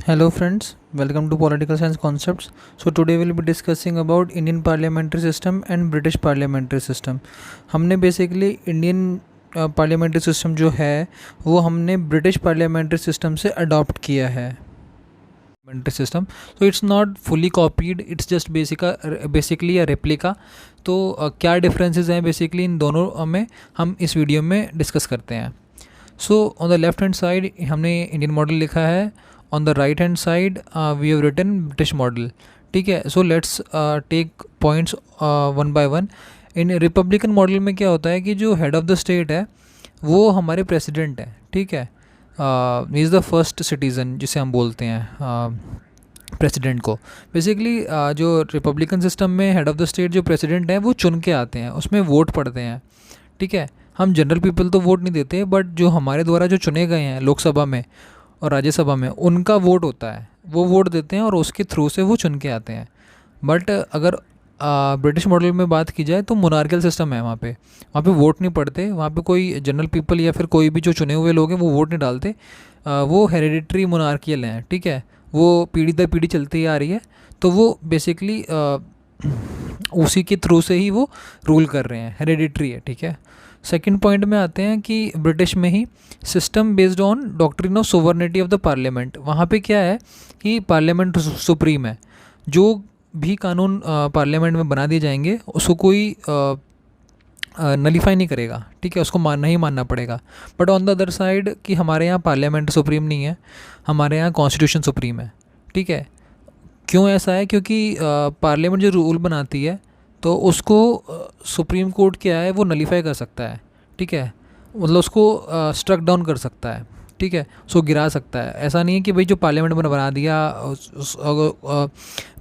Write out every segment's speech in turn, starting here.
Hello friends, welcome to Political Science Concepts. So today we'll be discussing about Indian parliamentary system and British parliamentary system. हमने basically Indian parliamentary system जो है वो हमने British parliamentary system से adopt किया है parliamentary system. So it's not fully copied, it's just basically a replica. तो क्या डिफरेंसेस हैं बेसिकली इन दोनों में हम इस वीडियो में डिस्कस करते हैं. So on the left hand side हमने इंडियन मॉडल लिखा है, on the right hand side we have written British model. ठीक है, so let's take points one by one. इन रिपब्लिकन मॉडल में क्या होता है कि जो हेड ऑफ द स्टेट है वो हमारे प्रेसिडेंट है. ठीक है, he is the first citizen जिसे हम बोलते हैं प्रेसिडेंट को. बेसिकली जो रिपब्लिकन सिस्टम में हेड ऑफ द स्टेट जो प्रेसिडेंट है वो चुन के आते हैं, उसमें वोट पड़ते हैं. ठीक है, हम जनरल पीपल तो वोट नहीं देते, बट जो हमारे द्वारा जो चुने गए हैं लोकसभा में और राज्यसभा में उनका वोट होता है, वो वोट देते हैं और उसके थ्रू से वो चुन के आते हैं. बट अगर ब्रिटिश मॉडल में बात की जाए तो मोनार्कियल सिस्टम है. वहाँ पे वोट नहीं पड़ते, वहाँ पे कोई जनरल पीपल या फिर कोई भी जो चुने हुए लोग हैं वो वोट नहीं डालते. वो हेरिडिटरी मोनार्कियल हैं. ठीक है, वो पीढ़ी दर पीढ़ी चलती आ रही है, तो वो बेसिकली उसी के थ्रू से ही वो रूल कर रहे हैं, हेरिडिटरी है. ठीक है, सेकंड पॉइंट में आते हैं कि ब्रिटिश में ही system based on doctrine of sovereignty of the parliament. वहाँ पे क्या है कि पार्लियामेंट सुप्रीम है. जो भी कानून पार्लियामेंट में बना दिए जाएंगे उसको कोई नलीफाई नहीं करेगा. ठीक है, उसको मानना ही मानना पड़ेगा. But on the other side कि हमारे यहाँ पार्लियामेंट सुप्रीम नहीं है, हमारे यहाँ कॉन्स्टिट्यूशन सुप्रीम है. ठीक है, क्यों ऐसा है? क्योंकि पार्लियामेंट जो रूल बनाती है तो उसको सुप्रीम कोर्ट क्या है वो नलीफाई कर सकता है. ठीक है, मतलब उसको स्ट्रक डाउन कर सकता है. ठीक है, उसको गिरा सकता है. ऐसा नहीं है कि भाई जो पार्लियामेंट में बना दिया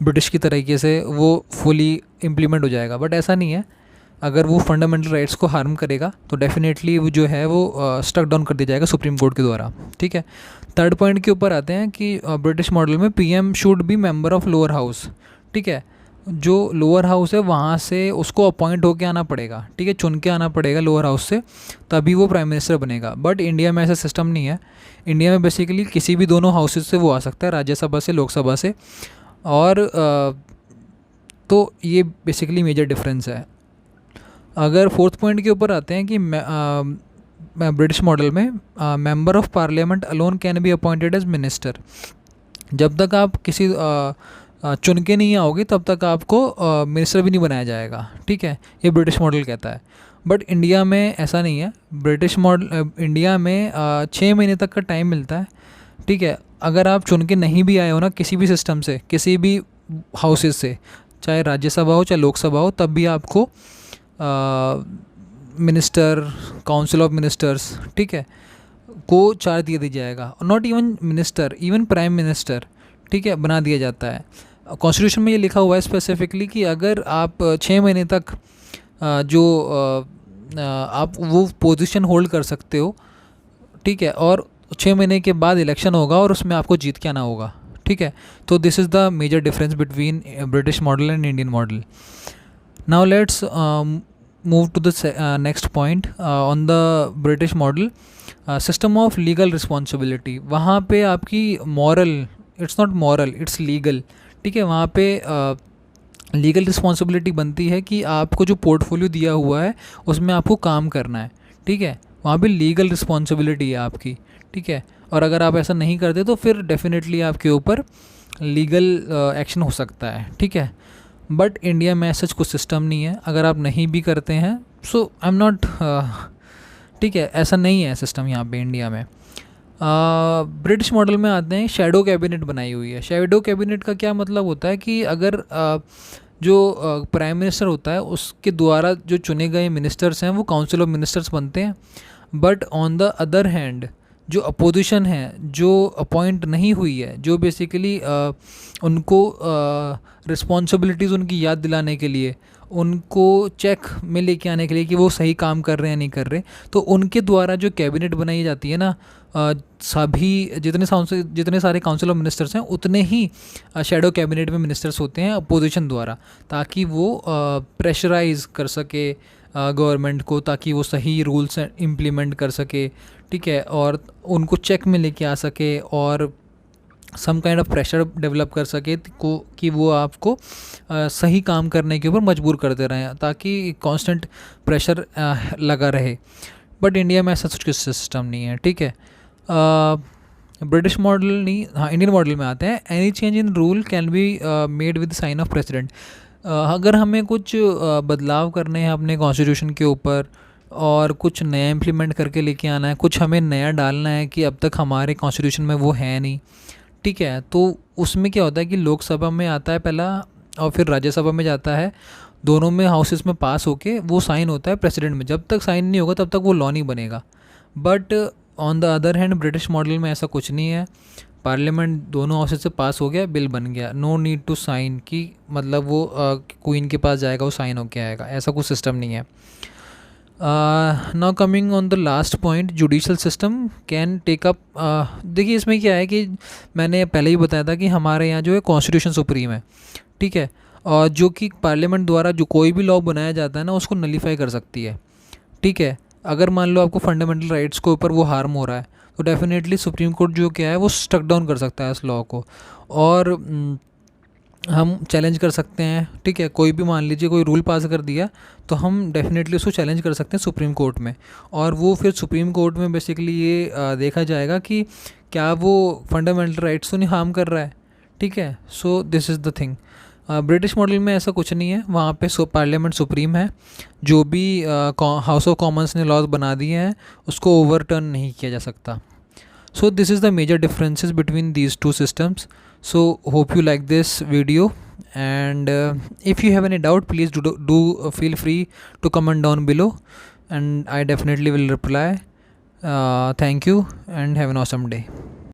ब्रिटिश की तरीके से वो फुली इम्प्लीमेंट हो जाएगा, बट ऐसा नहीं है. अगर वो फंडामेंटल राइट्स को हार्म करेगा तो डेफिनेटली वो जो है वो स्ट्रक डाउन कर दिया जाएगा सुप्रीम कोर्ट के द्वारा. ठीक है, थर्ड पॉइंट के ऊपर आते हैं कि ब्रिटिश मॉडल में PM should be member of lower house. ठीक है, जो लोअर हाउस है वहाँ से उसको अपॉइंट होके आना पड़ेगा. ठीक है, चुन के आना पड़ेगा लोअर हाउस से, तभी वो प्राइम मिनिस्टर बनेगा. बट इंडिया में ऐसा सिस्टम नहीं है. इंडिया में बेसिकली किसी भी दोनों हाउसेज से वो आ सकता है, राज्यसभा से, लोकसभा से. और तो ये बेसिकली मेजर डिफरेंस है. अगर फोर्थ पॉइंट के ऊपर आते हैं कि ब्रिटिश मॉडल में member of parliament alone can be appointed as minister. जब तक आप किसी चुन के नहीं आओगे तब तक आपको मिनिस्टर भी नहीं बनाया जाएगा. ठीक है, ये ब्रिटिश मॉडल कहता है. बट इंडिया में ऐसा नहीं है. ब्रिटिश मॉडल इंडिया में 6 महीने तक का टाइम मिलता है. ठीक है, अगर आप चुन के नहीं भी आए हो ना किसी भी सिस्टम से, किसी भी हाउसेज से, चाहे राज्यसभा हो चाहे लोकसभा हो, तब भी आपको मिनिस्टर, काउंसिल ऑफ मिनिस्टर्स, ठीक है, को चार्ज दिया दिया जाएगा. Not even minister, even prime minister, ठीक है, बना दिया जाता है. कॉन्स्टिट्यूशन में ये लिखा हुआ है स्पेसिफिकली कि अगर आप 6 महीने तक जो आप वो पोजीशन होल्ड कर सकते हो. ठीक है, और 6 महीने के बाद इलेक्शन होगा और उसमें आपको जीत के आना होगा. ठीक है, तो this is the major difference between British model and Indian model. Now let's move to the next point on the British model. System of legal responsibility. वहाँ पे आपकी moral, it's not moral, it's legal. ठीक है, वहाँ पे legal responsibility बनती है कि आपको जो पोर्टफोलियो दिया हुआ है उसमें आपको काम करना है. ठीक है, वहाँ पे लीगल रिस्पॉन्सिबिलिटी है आपकी. ठीक है, और अगर आप ऐसा नहीं करते तो फिर डेफिनेटली आपके ऊपर लीगल एक्शन हो सकता है. ठीक है, बट इंडिया में ऐसा कुछ सिस्टम नहीं है. अगर आप नहीं भी करते हैं सो आई एम नॉट, ठीक है, ऐसा नहीं है सिस्टम यहाँ पे इंडिया में. ब्रिटिश मॉडल में आते हैं, शैडो कैबिनेट बनाई हुई है. शैडो कैबिनेट का क्या मतलब होता है कि अगर जो प्राइम मिनिस्टर होता है उसके द्वारा जो चुने गए मिनिस्टर्स हैं वो काउंसिल ऑफ मिनिस्टर्स बनते हैं. But on the other hand जो अपोजिशन है, जो अपॉइंट नहीं हुई है, जो बेसिकली उनको रिस्पॉन्सिबिलिटीज़ उनकी याद दिलाने के लिए, उनको चेक में लेके आने के लिए कि वो सही काम कर रहे हैं नहीं कर रहे, तो उनके द्वारा जो कैबिनेट बनाई जाती है ना, सभी जितने सारे काउंसिल ऑफ मिनिस्टर्स हैं उतने ही शैडो कैबिनेट में मिनिस्टर्स होते हैं अपोजिशन द्वारा, ताकि वो प्रेशराइज कर सके गवर्नमेंट को, ताकि वो सही रूल्स इम्प्लीमेंट कर सके. ठीक है, और उनको चेक में लेके आ सके और some kind of pressure develop कर सके को कि वो आपको सही काम करने के ऊपर मजबूर करते रहें, ताकि कांस्टेंट प्रेशर लगा रहे। बट इंडिया में ऐसा कुछ सिस्टम नहीं है, ठीक है। ब्रिटिश मॉडल नहीं, हाँ इंडियन मॉडल में आते हैं। Any change in rule can be made with sign of president. अगर हमें कुछ बदलाव करने हैं अपने कॉन्स्टिट्यूशन के ऊपर और कुछ नया इम्प्लीमेंट करके लेके आना है, कुछ हमें नया डालना है कि अब तक हमारे कॉन्स्टिट्यूशन में वो है नहीं, ठीक है, तो उसमें क्या होता है कि लोकसभा में आता है पहला और फिर राज्यसभा में जाता है, दोनों में हाउसेस में पास होके वो साइन होता है प्रेसिडेंट में। जब तक साइन नहीं होगा तब तक वो लॉ नहीं बनेगा। But on the other hand British model में ऐसा कुछ नहीं है। पार्लियामेंट दोनों हाउसेस से पास हो गया, बिल बन गया, नो नीड टू साइन कि मतलब वो क्वीन के पास जाएगा वो साइन होके आएगा, ऐसा कुछ सिस्टम नहीं है। Now coming on the last point, judicial system can take up. देखिए इसमें क्या है कि मैंने पहले ही बताया था कि हमारे यहाँ जो है कॉन्स्टिट्यूशन सुप्रीम है, ठीक है, और जो कि पार्लियामेंट द्वारा जो कोई भी लॉ बनाया जाता है ना उसको नलीफाई कर सकती है, ठीक है। अगर मान लो आपको फंडामेंटल राइट्स के ऊपर वो हार्म हो रहा है तो डेफिनेटली सुप्रीम कोर्ट जो क्या है वो स्टक डाउन कर सकता है इस लॉ को, और हम चैलेंज कर सकते हैं, ठीक है। कोई भी मान लीजिए कोई रूल पास कर दिया तो हम डेफिनेटली उसको चैलेंज कर सकते हैं सुप्रीम कोर्ट में, और वो फिर सुप्रीम कोर्ट में बेसिकली ये देखा जाएगा कि क्या वो फंडामेंटल राइट्स तो नहीं हार्म कर रहा है, ठीक है। So this is the thing. British model में ऐसा कुछ नहीं है, वहाँ पे पार्लियामेंट सुप्रीम है, जो भी हाउस ऑफ कॉमन्स ने लॉज बना दिए हैं उसको ओवरटर्न नहीं किया जा सकता। So this is the major differences between these two systems. So hope you like this video, and if you have any doubt please do feel free to comment down below, and I definitely will reply. Thank you and have an awesome day.